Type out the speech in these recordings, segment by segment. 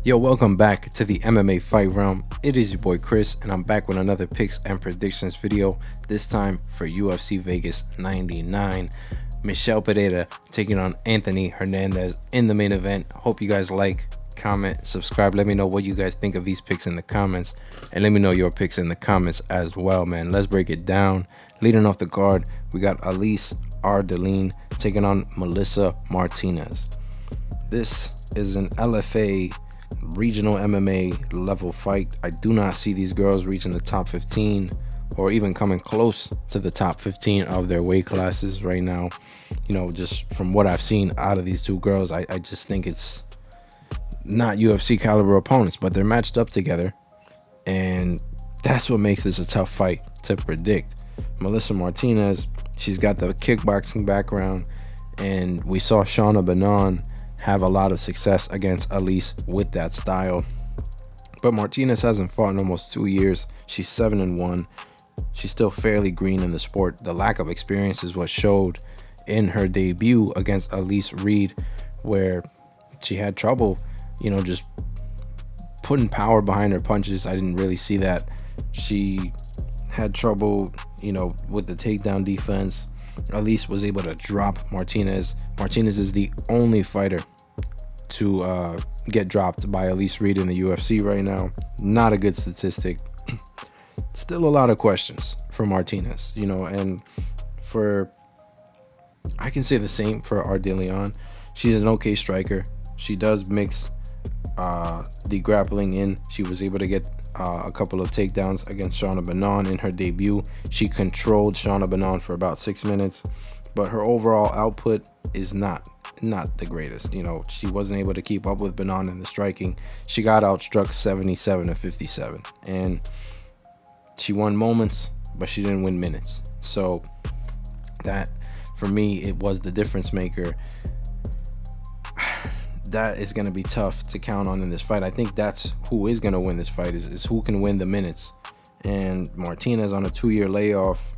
Yo, welcome back to the MMA Fight Realm. It is your boy Chris, and I'm back with another picks and predictions video, this time for UFC Vegas 99. Michel Pereira taking on Anthony Hernandez in the main event. Hope you guys like, comment, subscribe. Let me know what you guys think of these picks in the comments, and let me know your picks in the comments as well, man. Let's break it down. Leading off the card, we got Elise Ardelean taking on Melissa Martinez. This is an LFA regional MMA level fight. I do not see these girls reaching the top 15 or even coming close to the top 15 of their weight classes right now. You know, just from what I've seen out of these two girls, I just think it's not UFC caliber opponents, but they're matched up together, and that's what makes this a tough fight to predict. Melissa Martinez, she's got the kickboxing background, and we saw Shauna Banan have a lot of success against Elise with that style. But Martinez hasn't fought in almost 2 years. She's 7-1. She's still fairly green in the sport. The lack of experience is what showed in her debut against Elise Reed, where she had trouble, you know, just putting power behind her punches. I didn't really see that. She had trouble, you know, with the takedown defense. Elise was able to drop Martinez. Martinez is the only fighter to get dropped by Elise Reed in the UFC right now. Not a good statistic. Still a lot of questions for Martinez, you know, and I can say the same for Ardelean. She's an okay striker. She does mix the grappling in. She was able to get a couple of takedowns against Shauna Banan in her debut. She controlled Shauna Banan for about 6 minutes, but her overall output is not the greatest. You know, she wasn't able to keep up with Banan in the striking. She got outstruck 77-57, and she won moments, but she didn't win minutes. So that, for me, it was the difference maker. That is going to be tough to count on in this fight. I think that's who is going to win this fight, is who can win the minutes. And Martinez on a 2-year layoff,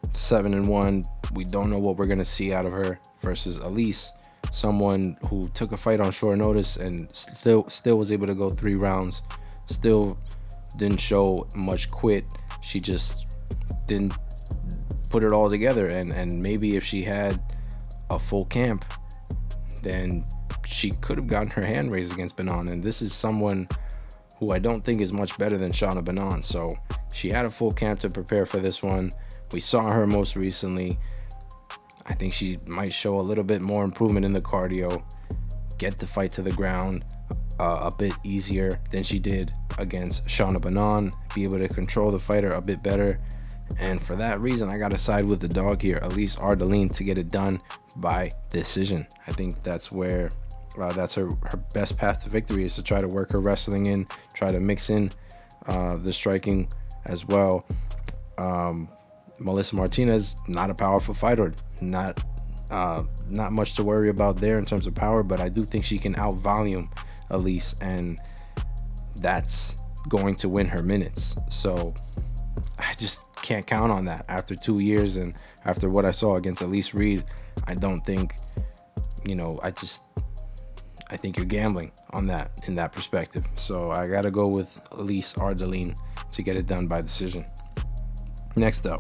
7-1. We don't know what we're going to see out of her, versus Elise, someone who took a fight on short notice and still was able to go 3 rounds, still didn't show much quit. She just didn't put it all together. And maybe if she had a full camp, then she could have gotten her hand raised against Banan. And this is someone who I don't think is much better than Shauna Banan. So she had a full camp to prepare for this one. We saw her most recently. I think she might show a little bit more improvement in the cardio, get the fight to the ground a bit easier than she did against Shauna Banan, be able to control the fighter a bit better. And for that reason, I got to side with the dog here, Elise Ardelean, to get it done by decision. I think that's where that's her best path to victory, is to try to work her wrestling in, try to mix in the striking as well. Melissa Martinez, not a powerful fighter, not much to worry about there in terms of power, but I do think she can out-volume Elise, and that's going to win her minutes. So I just can't count on that after 2 years, and after what I saw against Elise Reed. I don't think, you know, I think you're gambling on that in that perspective. So I gotta go with Elise Ardelean to get it done by decision. Next up,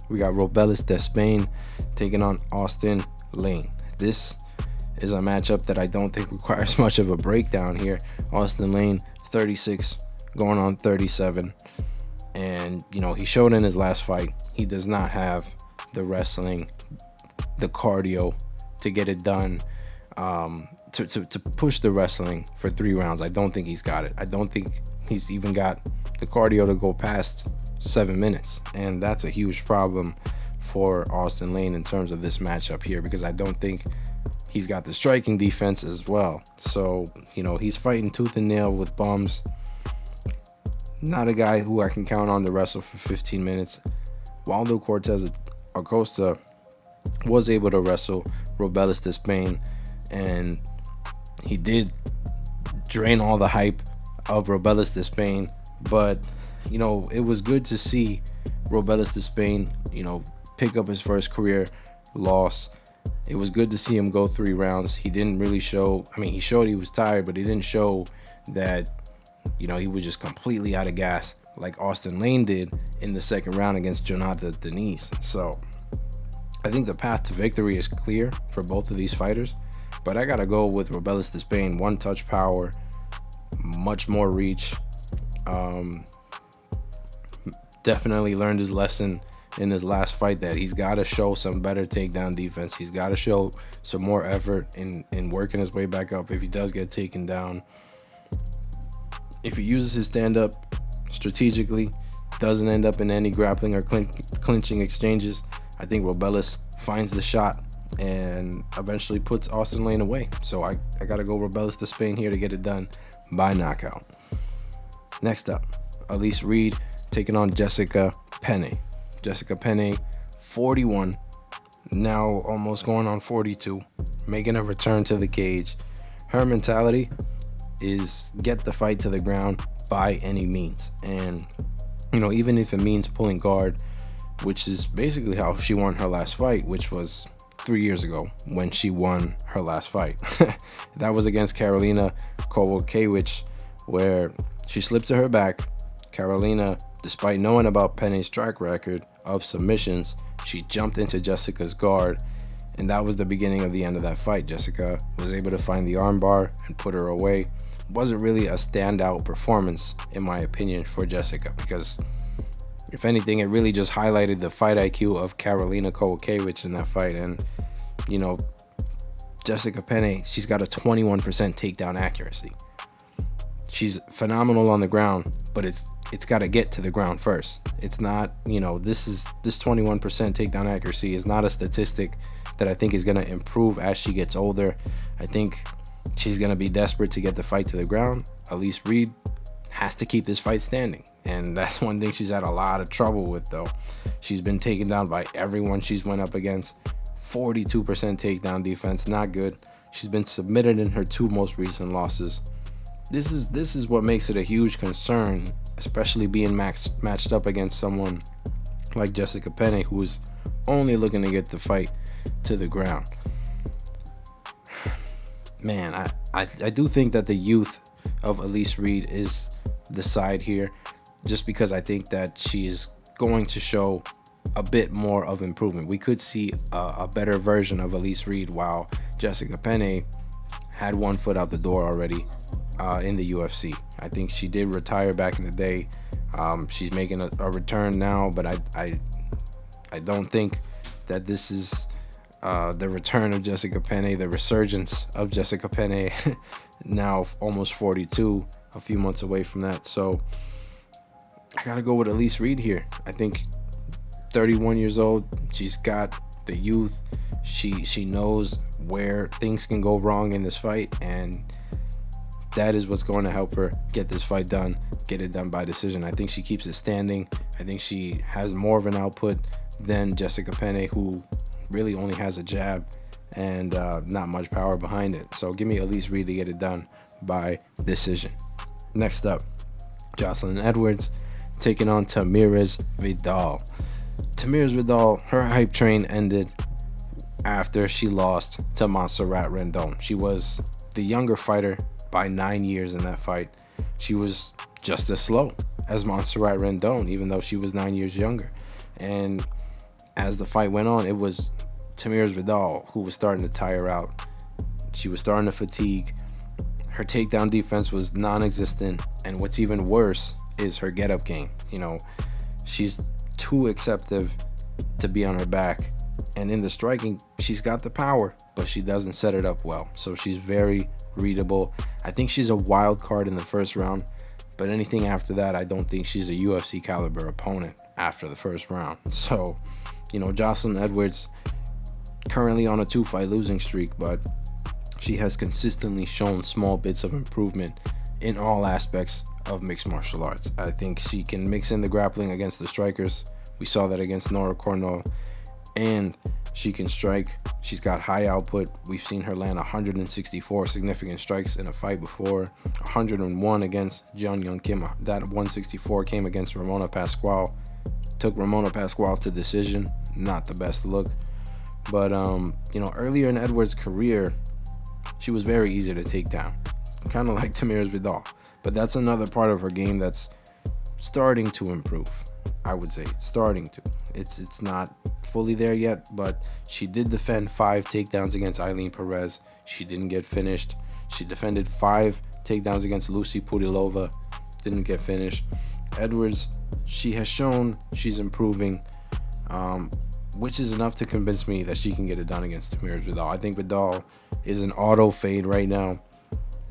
we got Robelis Despaigne taking on Austen Lane. This is a matchup that I don't think requires much of a breakdown here. Austen Lane, 36 going on 37, and you know, he showed in his last fight he does not have the wrestling, the cardio to get it done, to push the wrestling for 3 rounds. I don't think he's got it. I don't think he's even got the cardio to go past 7 minutes, and that's a huge problem for Austen Lane in terms of this matchup here, because I don't think he's got the striking defense as well. So, you know, he's fighting tooth and nail with bums. Not a guy who I can count on to wrestle for 15 minutes. Waldo Cortez Acosta was able to wrestle Robelis Despaigne, and he did drain all the hype of Robelis Despaigne. But, you know, it was good to see Robelis Despaigne, you know, pick up his first career loss. It was good to see him go 3 rounds. He didn't really show, I mean, he showed he was tired, but he didn't show that, you know, he was just completely out of gas, like Austen Lane did in the second round against Jonathan Denise. So I think the path to victory is clear for both of these fighters, but I gotta go with Robelis Despaigne. One touch power, much more reach. Definitely learned his lesson in his last fight that he's got to show some better takedown defense. He's got to show some more effort in working his way back up if he does get taken down. If he uses his stand-up strategically, doesn't end up in any grappling or clinching exchanges, I think Robelis finds the shot and eventually puts Austen Lane away. So I got to go Robelis Despaigne here to get it done by knockout. Next up, Elise Reed taking on Jessica Penne. Jessica Penne, 41, now almost going on 42, making a return to the cage. Her mentality is get the fight to the ground by any means. And, you know, even if it means pulling guard, which is basically how she won her last fight, which was 3 years ago when she won her last fight. That was against Karolina Kowalkiewicz, where she slipped to her back. Karolina, despite knowing about Penne's track record of submissions, she jumped into Jessica's guard, and that was the beginning of the end of that fight. Jessica was able to find the armbar and put her away. Wasn't really a standout performance, in my opinion, for Jessica, because if anything, it really just highlighted the fight IQ of Karolina Kowalkiewicz in that fight. And, you know, Jessica Penne, she's got a 21% takedown accuracy. She's phenomenal on the ground, but it's got to get to the ground first. It's not, you know, this 21% takedown accuracy is not a statistic that I think is going to improve as she gets older. I think she's going to be desperate to get the fight to the ground. Elise Reed has to keep this fight standing, and that's one thing she's had a lot of trouble with, though. She's been taken down by everyone she's went up against. 42% takedown defense, not good. She's been submitted in her two most recent losses. This is what makes it a huge concern, especially being matched up against someone like Jessica Penne, who is only looking to get the fight to the ground. Man, I do think that the youth of Elise Reed is the side here, just because I think that she is going to show a bit more of improvement. We could see a better version of Elise Reed, while Jessica Penne had one foot out the door already in the UFC. I think she did retire back in the day. She's making a return now, but I don't think that this is the return of Jessica Penne, the resurgence of Jessica Penne, now almost 42, a few months away from that. So I gotta go with Elise Reed here. I think 31 years old, she's got the youth. She knows where things can go wrong in this fight, and that is what's going to help her get this fight done, get it done by decision. I think she keeps it standing. I think she has more of an output than Jessica Penne, who really only has a jab and not much power behind it. So give me Elise Reed to get it done by decision. Next up, Joselyne Edwards taking on Tamires Vidal. Tamires Vidal, her hype train ended after she lost to Montserrat Rendon. She was the younger fighter by 9 years in that fight. She was just as slow as Montserrat Rendon, even though she was 9 years younger. And as the fight went on, it was Tamires Vidal who was starting to tire out. She was starting to fatigue. Her takedown defense was non-existent, and what's even worse is her get-up game. You know, she's too acceptive to be on her back, and in the striking, she's got the power, but she doesn't set it up well. So she's very readable. I think she's a wild card in the first round, but anything after that, I don't think she's a UFC caliber opponent after the first round. So, you know, Joselyne Edwards currently on a 2-fight losing streak, but she has consistently shown small bits of improvement in all aspects of mixed martial arts. I think she can mix in the grappling against the strikers. We saw that against Nora Cornell, and she can strike. She's got high output. We've seen her land 164 significant strikes in a fight before, 101 against Jeon Yeon Kim. That 164 came against Ramona Pascual. Took Ramona Pascual to decision. Not the best look. But, you know, earlier in Edwards' career, she was very easy to take down. kind of like Tamires Vidal. But that's another part of her game that's starting to improve. I would say starting to. It's not fully there yet, but she did defend 5 takedowns against Eileen Perez. She didn't get finished. She defended 5 takedowns against Lucy Pudilova. Didn't get finished. Edwards, she has shown she's improving, which is enough to convince me that she can get it done against Tamires Vidal. I think Vidal is an auto fade right now.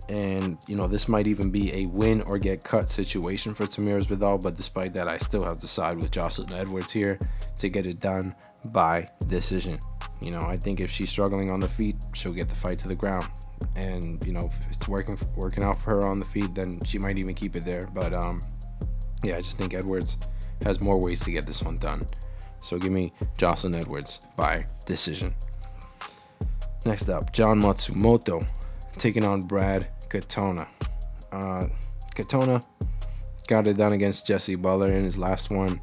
And, you know, this might even be a win or get cut situation for Tamires Vidal. But despite that, I still have to side with Joselyne Edwards here to get it done by decision. You know, I think if she's struggling on the feet, she'll get the fight to the ground. And, you know, if it's working out for her on the feet, then she might even keep it there. But, yeah, I just think Edwards has more ways to get this one done. So give me Joselyne Edwards by decision. Next up, John Matsumoto taking on Brad Katona. Katona got it done against Jesse Butler in his last one,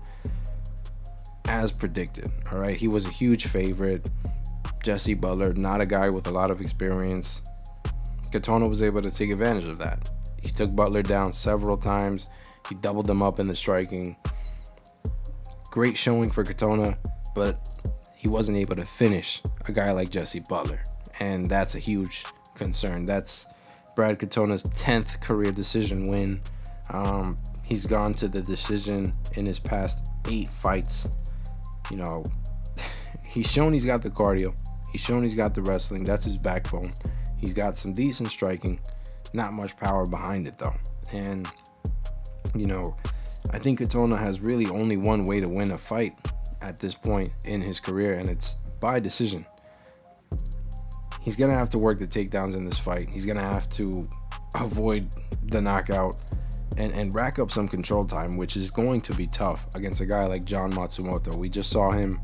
as predicted. All right, he was a huge favorite. Jesse Butler, not a guy with a lot of experience. Katona was able to take advantage of that. He took Butler down several times. He doubled them up in the striking. Great showing for Katona, but he wasn't able to finish a guy like Jesse Butler, and that's a huge concern. That's Brad Katona's 10th career decision win. He's gone to the decision in his past 8 fights. You know, he's shown he's got the cardio. He's shown he's got the wrestling. That's his backbone. He's got some decent striking. Not much power behind it, though. And, you know, I think Katona has really only one way to win a fight at this point in his career, and it's by decision. He's going to have to work the takedowns in this fight. He's going to have to avoid the knockout and rack up some control time, which is going to be tough against a guy like John Matsumoto. We just saw him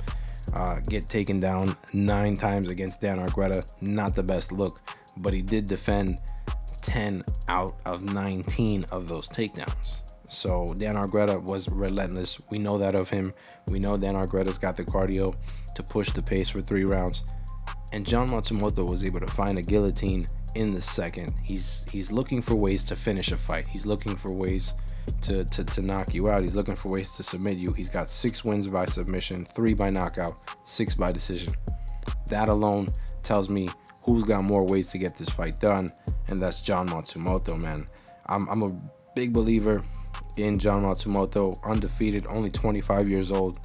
get taken down 9 times against Dan Argueta. Not the best look, but he did defend 10 out of 19 of those takedowns. So Dan Argueta was relentless. We know that of him. We know Dan Argueta's got the cardio to push the pace for 3 rounds. And John Matsumoto was able to find a guillotine in the second. He's looking for ways to finish a fight. He's looking for ways to knock you out. He's looking for ways to submit you. He's got 6 wins by submission, 3 by knockout, 6 by decision. That alone tells me who's got more ways to get this fight done, and that's John Matsumoto, man. I'm a big believer in John Matsumoto, undefeated, only 25 years old,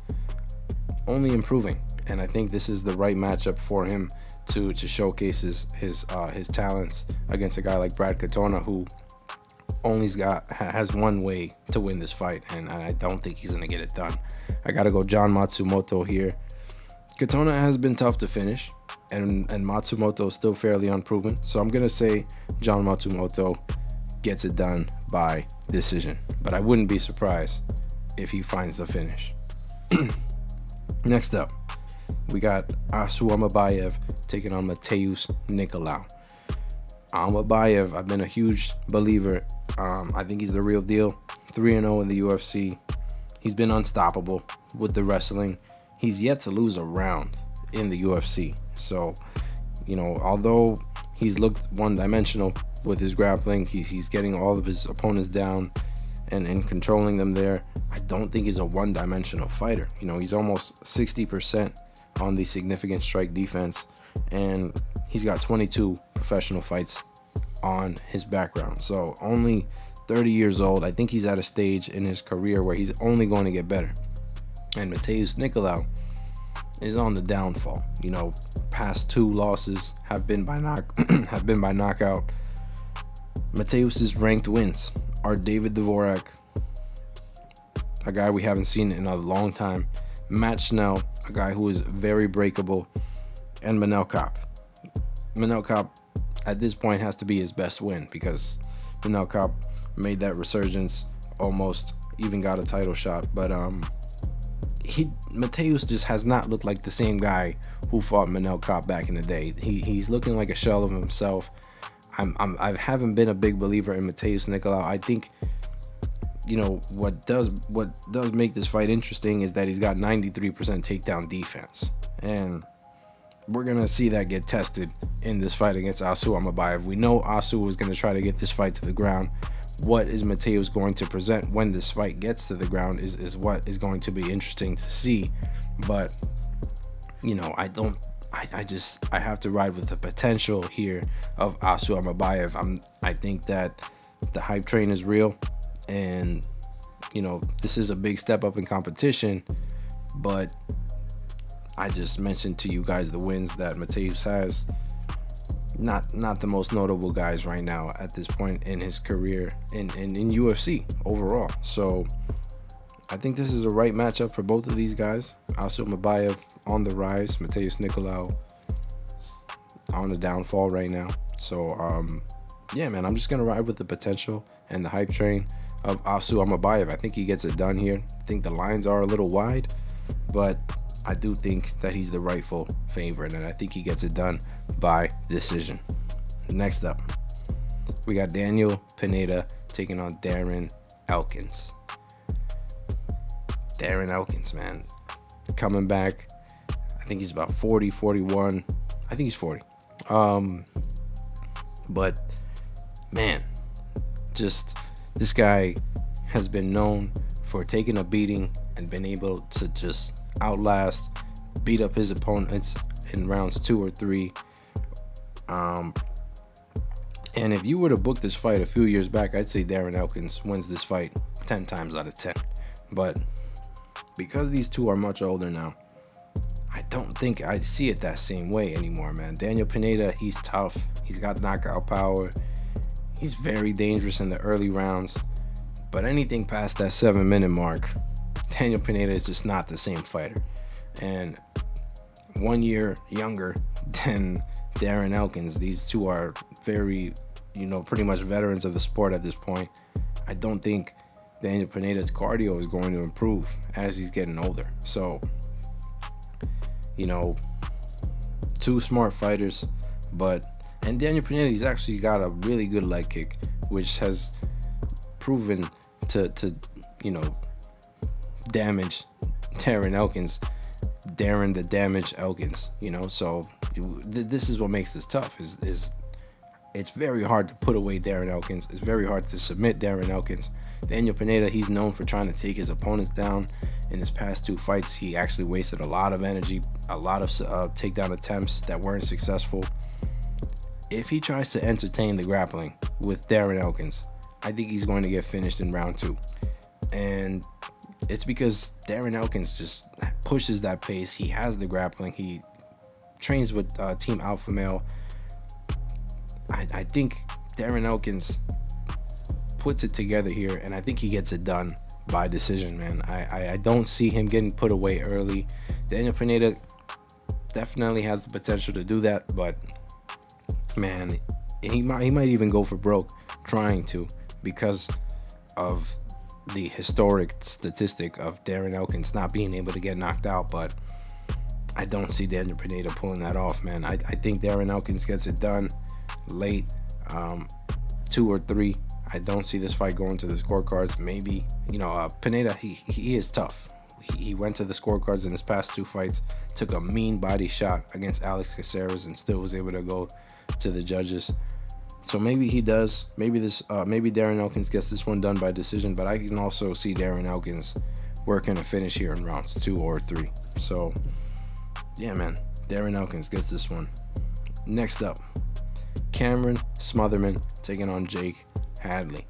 only improving. And I think this is the right matchup for him to showcase his talents against a guy like Brad Katona, who has one way to win this fight, and I don't think he's gonna get it done. I gotta go John Matsumoto here. Katona has been tough to finish, and Matsumoto is still fairly unproven, so I'm gonna say John Matsumoto gets it done by decision, but I wouldn't be surprised if he finds the finish. Next up, we got Almabayev taking on Matheus Nicolau. Almabayev, I've been a huge believer. I think he's the real deal. 3-0 in the UFC. He's been unstoppable with the wrestling. He's yet to lose a round in the UFC. So, you know, although he's looked one-dimensional with his grappling, he's getting all of his opponents down and controlling them there. I don't think he's a one-dimensional fighter. You know, he's almost 60% on the significant strike defense, and he's got 22 professional fights on his background. So only 30 years old. I think he's at a stage in his career where he's only going to get better. And Matheus Nicolau is on the downfall. You know, past 2 losses have been by knockout. Matheus's ranked wins are David Dvorak, a guy we haven't seen in a long time, Matt Schnell, a guy who is very breakable, and Manel Kape. Manel Kape at this point has to be his best win, because Manel Kape made that resurgence, almost even got a title shot, but Matheus just has not looked like the same guy who fought Manel Kape back in the day. He's looking like a shell of himself. I haven't been a big believer in Matheus Nicolau. I think, you know, what does make this fight interesting is that he's got 93% takedown defense, and we're going to see that get tested in this fight against Asu Almabayev. We know Asu is going to try to get this fight to the ground. What is Matheus going to present when this fight gets to the ground is what is going to be interesting to see. But, you know, I have to ride with the potential here of Asu Almabayev. I think that the hype train is real, and, you know, this is a big step up in competition, but I just mentioned to you guys the wins that Matheus has. Not the most notable guys right now at this point in his career in UFC overall. So I think this is a right matchup for both of these guys. Asu Almabayev on the rise, Matheus Nicolau on the downfall right now. So yeah, man, I'm just gonna ride with the potential and the hype train of Asu Almabayev. I think he gets it done here. I think the lines are a little wide, but I do think that he's the rightful favorite, and I think he gets it done by decision. Next up, we got Daniel Pineda taking on Darren Elkins. Darren Elkins, man, coming back. I think he's about 40, 41. I think he's 40. But man, just this guy has been known for taking a beating and been able to just outlast, beat up his opponents in rounds 2 or 3. And if you were to book this fight a few years back, I'd say Darren Elkins wins this fight 10 times out of 10. But because these two are much older now, I don't think I see it that same way anymore, man. Daniel Pineda, he's tough. He's got knockout power. He's very dangerous in the early rounds. But anything past that 7-minute mark, Daniel Pineda is just not the same fighter. And 1 year younger than Darren Elkins. These two are very, you know, pretty much veterans of the sport at this point. I don't think Daniel Pineda's cardio is going to improve as he's getting older. So, you know, two smart fighters, and Daniel Pineda, he's actually got a really good leg kick, which has proven to you know, damage Darren Elkins. Darren the Damage Elkins, you know. So this is what makes this tough, is it's very hard to put away Darren Elkins. It's very hard to submit Darren Elkins. Daniel Pineda, he's known for trying to take his opponents down. In his past 2 fights, he actually wasted a lot of energy, a lot of takedown attempts that weren't successful. If he tries to entertain the grappling with Darren Elkins, I think he's going to get finished in round 2. And it's because Darren Elkins just pushes that pace. He has the grappling. He trains with Team Alpha Male. I think Darren Elkins puts it together here, and I think he gets it done by decision, man. I don't see him getting put away early. Daniel Pineda definitely has the potential to do that, but man, he might even go for broke trying to, because of the historic statistic of Darren Elkins not being able to get knocked out. But I don't see Daniel Pineda pulling that off, man. I think Darren Elkins gets it done late, 2 or 3. I don't see this fight going to the scorecards. Maybe, you know, Pineda, he is tough. He went to the scorecards in his past 2 fights, took a mean body shot against Alex Caceres, and still was able to go to the judges. So maybe he does. Maybe Darren Elkins gets this one done by decision, but I can also see Darren Elkins working a finish here in rounds 2 or 3. So yeah, man, Darren Elkins gets this one. Next up, Cameron Smotherman taking on Jake Hadley.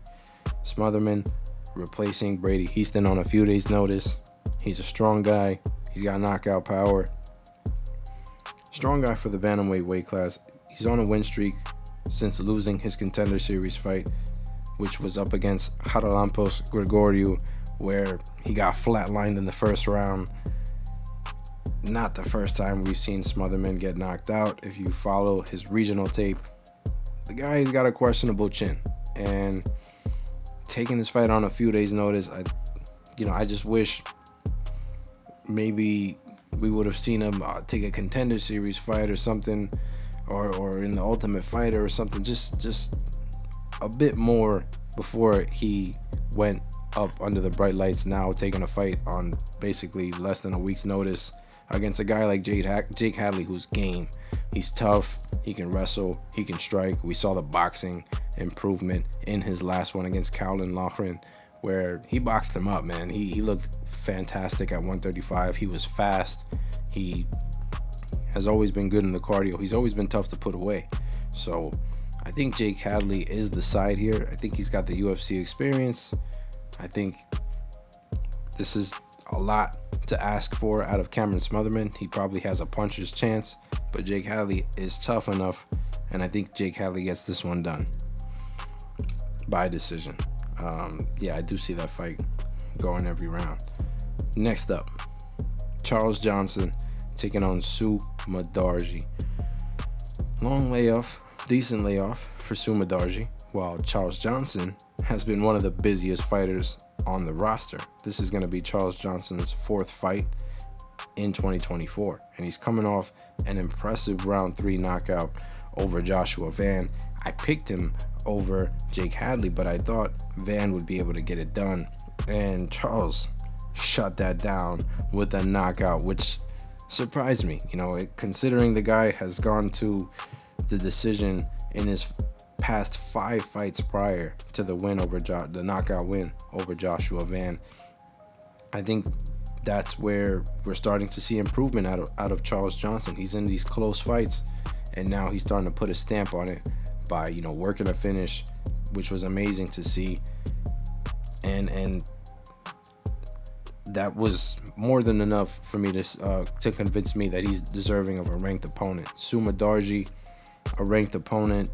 Smotherman replacing Brady Easton on a few days' notice. He's a strong guy. He's got knockout power. Strong guy for the bantamweight weight class. He's on a win streak since losing his Contender Series fight, which was up against Haralampos Gregoriou, where he got flatlined in the first round. Not the first time we've seen Smotherman get knocked out. If you follow his regional tape, the guy's got a questionable chin, and taking this fight on a few days' notice, I just wish maybe we would have seen him take a Contender Series fight or something, or in the Ultimate Fighter or something, just a bit more before he went up under the bright lights, now taking a fight on basically less than a week's notice against a guy like Jake Hadley, who's game. He's tough, he can wrestle, he can strike. We saw the boxing improvement in his last one against Cowlin Loughran, where he boxed him up, man. He looked fantastic at 135. He was fast. He has always been good in the cardio. He's always been tough to put away. So I think Jake Hadley is the side here. I think he's got the UFC experience. I think this is a lot to ask for out of Cameron Smotherman. He probably has a puncher's chance, but Jake Hadley is tough enough, and I think Jake Hadley gets this one done by decision. Yeah, I do see that fight going every round. Next up, Charles Johnson taking on Sumudaerji. Long layoff, decent layoff for Sumudaerji, while Charles Johnson has been one of the busiest fighters on the roster. This is going to be Charles Johnson's 4th fight in 2024, and he's coming off an impressive round 3 knockout over Joshua Van. I picked him over Jake Hadley, but I thought Van would be able to get it done, and Charles shut that down with a knockout, which surprised me, considering the guy has gone to the decision in his past 5 fights prior to the win over the knockout win over Joshua Van. I think that's where we're starting to see improvement out of Charles Johnson. He's in these close fights, and now he's starting to put a stamp on it by working a finish, which was amazing to see, and that was more than enough for me to convince me that he's deserving of a ranked opponent. Sumudaerji, a ranked opponent,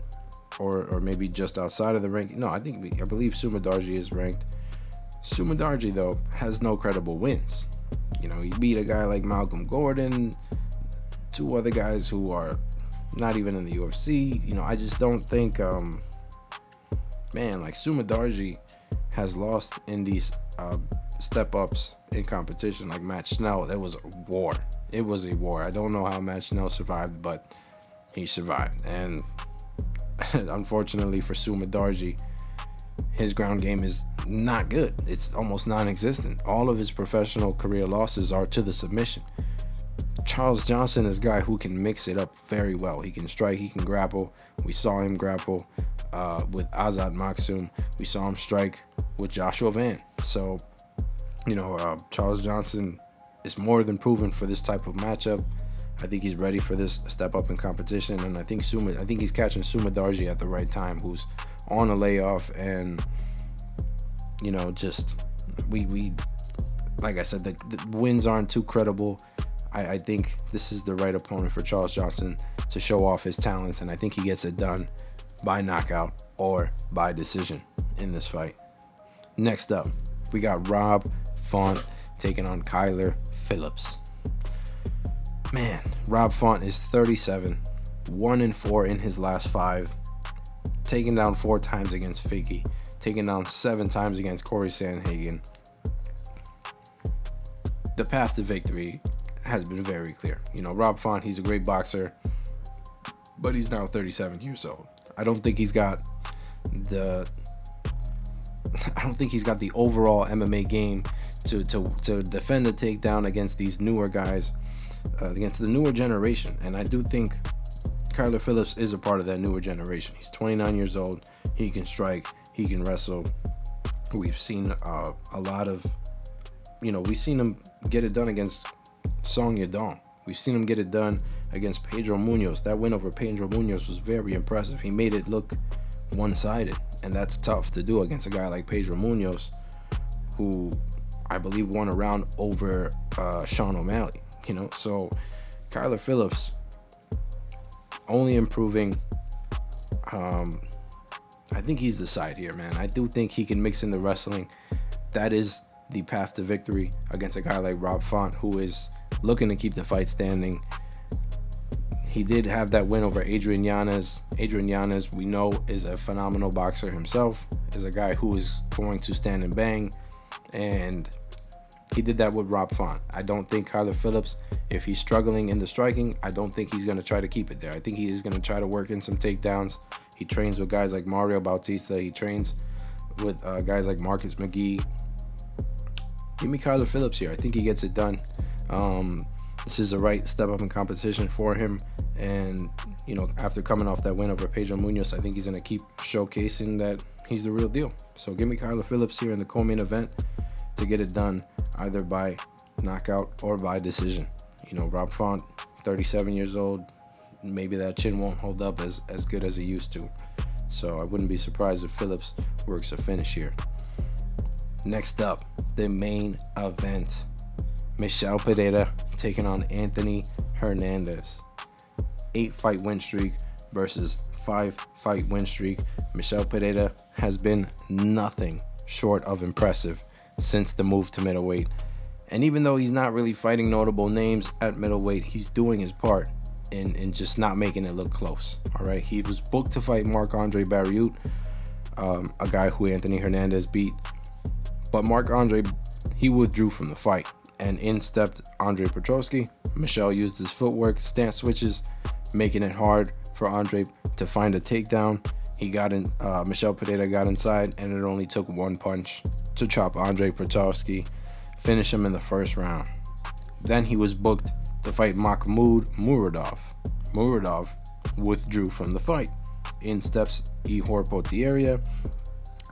or maybe just outside of the rank. No, I believe Sumudaerji is ranked. Sumudaerji, though, has no credible wins. He beat a guy like Malcolm Gordon, 2 other guys who are not even in the UFC. I just don't think, Sumudaerji has lost in these step-ups in competition, like Matt Schnell. It was a war. It was a war. I don't know how Matt Schnell survived, but he survived. And unfortunately for Sumudaerji, his ground game is not good. It's almost non-existent. All of his professional career losses are to the submission. Charles Johnson is a guy who can mix it up very well. He can strike, he can grapple. We saw him grapple with Azat Maksum. We saw him strike with Joshua Van. So, Charles Johnson is more than proven for this type of matchup. I think he's ready for this step up in competition, and I think he's catching Sumudaerji at the right time, who's on a layoff, and we like I said, the wins aren't too credible. I think this is the right opponent for Charles Johnson to show off his talents, and I think he gets it done by knockout or by decision in this fight. Next up, we got Rob Font taking on Kyler Phillips. Man, Rob Font is 37, 1-4 in his last 5, taken down 4 times against Figgy, taken down 7 times against Corey Sandhagen. The path to victory has been very clear. Rob Font, he's a great boxer, but he's now 37 years old. I don't think he's got the overall MMA game to defend the takedown against these newer guys, against the newer generation. And I do think Kyler Phillips is a part of that newer generation. He's 29 years old. He can strike. He can wrestle. We've seen a lot of, we've seen him get it done against Song Yadong. We've seen him get it done against Pedro Munoz. That win over Pedro Munoz was very impressive. He made it look one-sided, and that's tough to do against a guy like Pedro Munoz, who I believe won a round over Sean O'Malley. So Kyler Phillips only improving. I think he's the side here, man. I do think he can mix in the wrestling. That is the path to victory against a guy like Rob Font, who is looking to keep the fight standing. He did have that win over Adrian Yanez. Adrian Yanez, we know, is a phenomenal boxer himself, is a guy who is going to stand and bang, and he did that with Rob Font. I don't think Kyler Phillips, if he's struggling in the striking, I don't think he's going to try to keep it there. I think he is going to try to work in some takedowns. He trains with guys like Mario Bautista. He trains with guys like Marcus McGee. Give me Kyler Phillips here. I think he gets it done. This is the right step up in competition for him. And, you know, after coming off that win over Pedro Munoz, I think he's going to keep showcasing that he's the real deal. So give me Kyler Phillips here in the co-main event to get it done either by knockout or by decision. You know, Rob Font, 37 years old. Maybe that chin won't hold up as good as it used to. So I wouldn't be surprised if Phillips works a finish here. Next up, the main event. Michel Pereira taking on Anthony Hernandez. 8-fight win streak versus 5-fight win streak. Michel Pereira has been nothing short of impressive since the move to middleweight. And even though he's not really fighting notable names at middleweight, he's doing his part in just not making it look close. All right, he was booked to fight Marc-Andre Barriault, a guy who Anthony Hernandez beat. But Marc-Andre, he withdrew from the fight. And in stepped Andre Petroski. Michel used his footwork, stance switches, making it hard for Andre to find a takedown. He got in. Michel Pereira got inside, and it only took one punch to chop Andre Petroski, finish him in the first round. Then he was booked to fight Mahmoud Muradov. Muradov withdrew from the fight. In steps Ihor Potieria,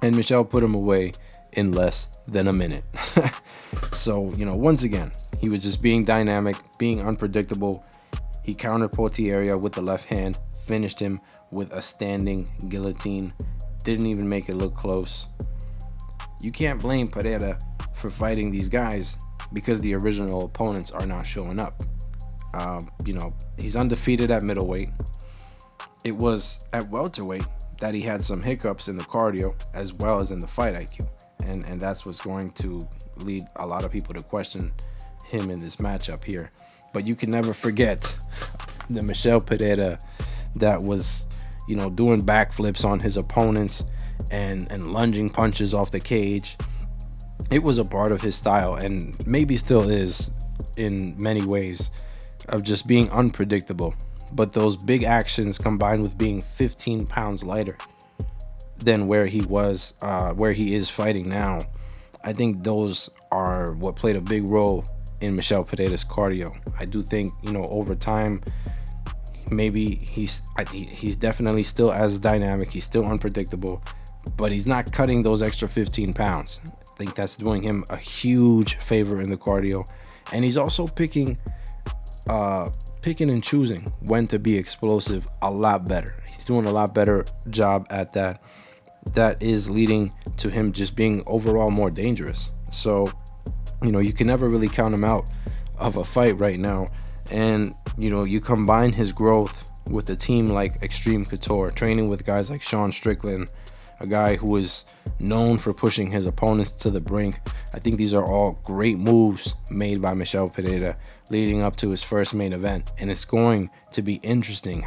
and Michel put him away in less than a minute. So, you know, once again, he was just being dynamic, being unpredictable. He countered Potieria with the left hand, finished him with a standing guillotine. Didn't even make it look close. You can't blame Pereira for fighting these guys because the original opponents are not showing up. You know, he's undefeated at middleweight. It was at welterweight that he had some hiccups in the cardio as well as in the fight IQ. And that's what's going to lead a lot of people to question him in this matchup here. But you can never forget the Michel Pereira that was, you know, doing backflips on his opponents and lunging punches off the cage. It was a part of his style, and maybe still is in many ways, of just being unpredictable. But those big actions combined with being 15 pounds lighter than where he was, where he is fighting now, I think those are what played a big role in Michel Pereira's cardio. I do think, you know, over time, maybe he's definitely still as dynamic. He's still unpredictable, but he's not cutting those extra 15 pounds. I think that's doing him a huge favor in the cardio. And he's also picking and choosing when to be explosive a lot better. He's doing a lot better job at that. That is leading to him just being overall more dangerous. So, you know, you can never really count him out of a fight right now. And, you know, you combine his growth with a team like Extreme Couture, training with guys like Sean Strickland, a guy who is known for pushing his opponents to the brink. I think these are all great moves made by Michel Pereira leading up to his first main event. And it's going to be interesting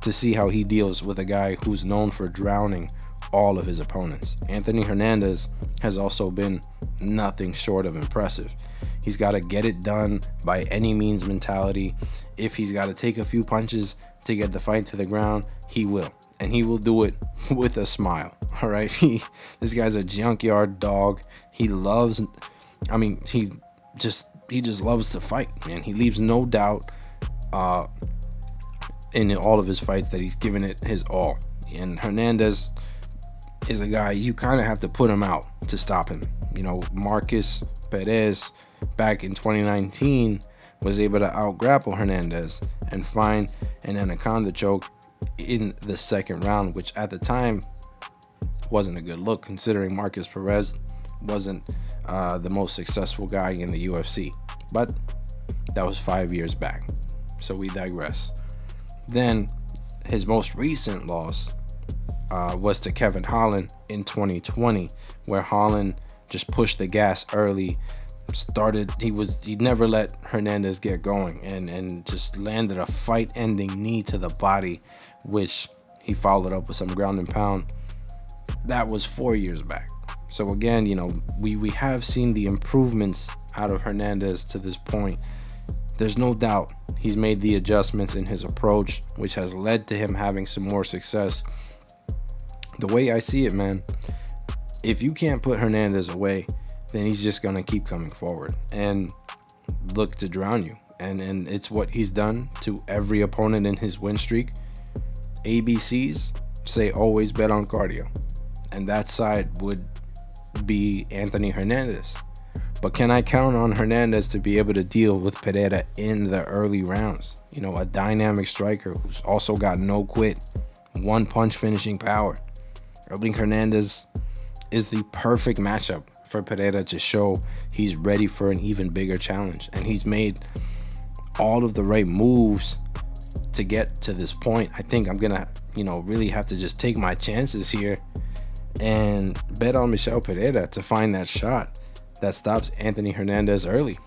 to see how he deals with a guy who's known for drowning all of his opponents. Anthony Hernandez has also been nothing short of impressive. He's got to get it done by any means mentality. If he's got to take a few punches to get the fight to the ground, he will. And he will do it with a smile. All right. This guy's a junkyard dog. He loves, he just loves to fight, man. He leaves no doubt in all of his fights that he's given it his all. And Hernandez is a guy you kind of have to put him out to stop him. You know, Marcus Perez back in 2019 was able to out-grapple Hernandez and find an anaconda choke in the second round, which at the time wasn't a good look considering Marcus Perez wasn't the most successful guy in the UFC. But that was 5 years back, so we digress. Then his most recent loss was to Kevin Holland in 2020, where Holland just pushed the gas early, he never let Hernandez get going and just landed a fight-ending knee to the body, which he followed up with some ground and pound. That was 4 years back. So again, you know, we have seen the improvements out of Hernandez to this point. There's no doubt he's made the adjustments in his approach, which has led to him having some more success. The way I see it, man, if you can't put Hernandez away, then he's just going to keep coming forward and look to drown you. and it's what he's done to every opponent in his win streak. ABCs say always bet on cardio, and that side would be Anthony Hernandez. But can I count on Hernandez to be able to deal with Pereira in the early rounds? You know, a dynamic striker who's also got no quit, one punch finishing power. I think Hernandez is the perfect matchup for Pereira to show he's ready for an even bigger challenge. And he's made all of the right moves to get to this point. I think I'm gonna, really have to just take my chances here and bet on Michel Pereira to find that shot that stops Anthony Hernandez early.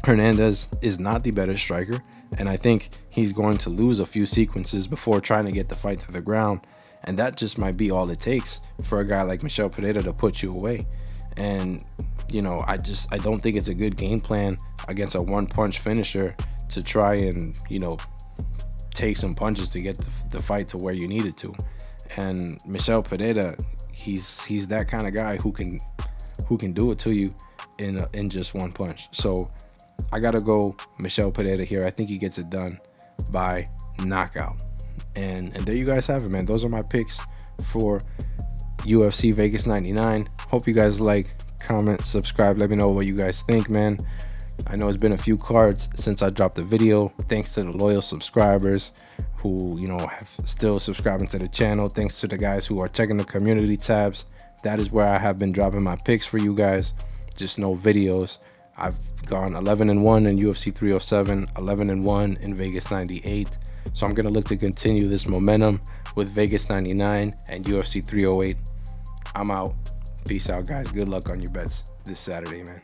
Hernandez is not the better striker, and I think he's going to lose a few sequences before trying to get the fight to the ground, and that just might be all it takes for a guy like Michel Pereira to put you away. And I don't think it's a good game plan against a one-punch finisher to try and take some punches to get the fight to where you need it to. And Michel Pereira, he's that kind of guy who can do it to you in just one punch. So I gotta go Michel Pereira here. I think he gets it done by knockout. And there you guys have it, man. Those are my picks for UFC Vegas 99. Hope you guys like, comment, subscribe. Let me know what you guys think, man. I know it's been a few cards since I dropped the video. Thanks to the loyal subscribers who have still subscribing to the channel. Thanks to the guys who are checking the community tabs. That is where I have been dropping my picks for you guys. Just no videos. I've gone 11-1 in UFC 307, 11-1 in Vegas 98. So I'm gonna look to continue this momentum with Vegas 99 and UFC 308. I'm out. Peace out, guys. Good luck on your bets this Saturday, man.